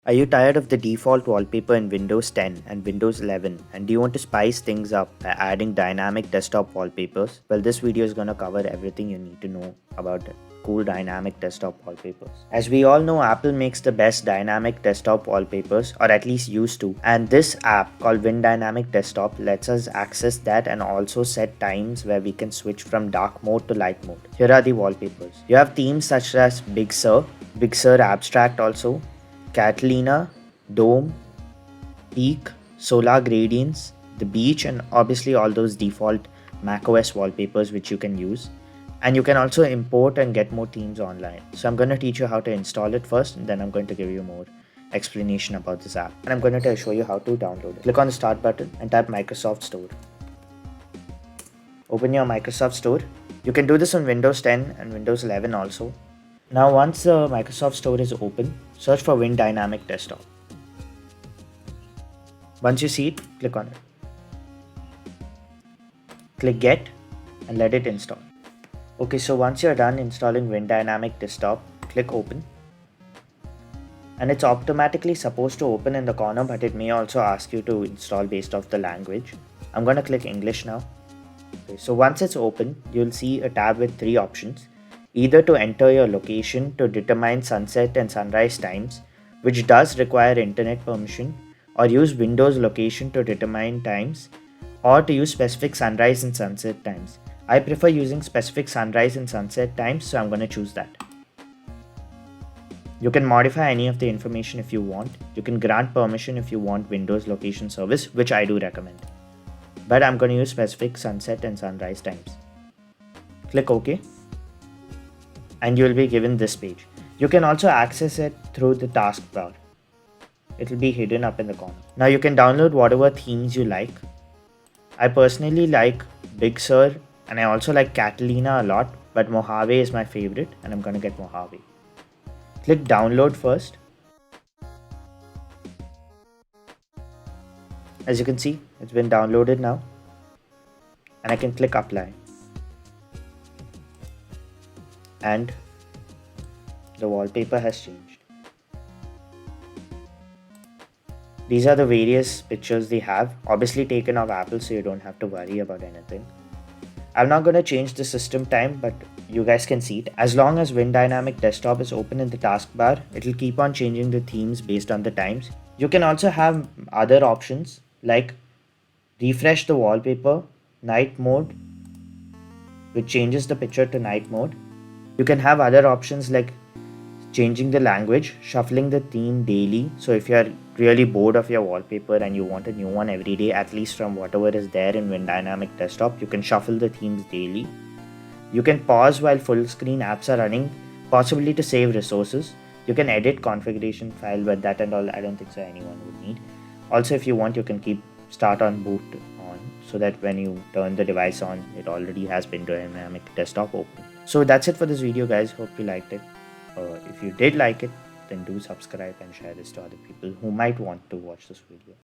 Are you tired of the default wallpaper in Windows 10 and Windows 11 and do you want to spice things up by adding dynamic desktop wallpapers? Well, this video is going to cover everything you need to know about cool dynamic desktop wallpapers. As we all know, Apple makes the best dynamic desktop wallpapers, or at least used to, and this app called WinDynamic Desktop lets us access that and also set times where we can switch from dark mode to light mode. Here are the wallpapers. You have themes such as Big Sur Abstract also, Catalina, Dome, Peak, Solar Gradients, the beach, and obviously all those default macOS wallpapers which you can use. And you can also import and get more themes online. So I'm going to teach you how to install it first, and then I'm going to give you more explanation about this app. And I'm going to show you how to download it. Click on the start button and type Microsoft Store. Open your Microsoft Store. You can do this on Windows 10 and Windows 11 also. Now once the Microsoft Store is open, search for WinDynamic Desktop. Once you see it, click on it. Click Get and let it install. Okay, so once you're done installing WinDynamic Desktop, click Open. And it's automatically supposed to open in the corner, but it may also ask you to install based off the language. I'm going to click English now. Okay, so once it's open, you'll see a tab with three options. Either to enter your location to determine sunset and sunrise times, which does require internet permission, or use Windows location to determine times, or to use specific sunrise and sunset times. I prefer using specific sunrise and sunset times, so I'm going to choose that. You can modify any of the information if you want. You can grant permission if you want Windows location service, which I do recommend. But I'm going to use specific sunset and sunrise times. Click OK. And you will be given this page. You can also access it through the taskbar. It will be hidden up in the corner. Now you can download whatever themes you like. I personally like Big Sur and I also like Catalina a lot, but Mojave is my favorite and I'm going to get Mojave. Click download first. As you can see, it's been downloaded now. And I can click apply. And the wallpaper has changed. These are the various pictures they have, obviously taken off Apple, so you don't have to worry about anything. I'm not going to change the system time, but you guys can see it. As long as WinDynamic Desktop is open in the taskbar, it will keep on changing the themes based on the times. You can also have other options like refresh the wallpaper, night mode, which changes the picture to night mode. You can have other options like changing the language, shuffling the theme daily. So if you're really bored of your wallpaper and you want a new one every day, at least from whatever is there in WinDynamic Desktop, you can shuffle the themes daily. You can pause while full screen apps are running, possibly to save resources. You can edit configuration file, but that and all I don't think so anyone would need. Also, if you want, you can keep start on boot on, so that when you turn the device on, it already has WinDynamic Desktop open. So that's it for this video, guys. Hope you liked it. If you did like it, then do subscribe and share this to other people who might want to watch this video.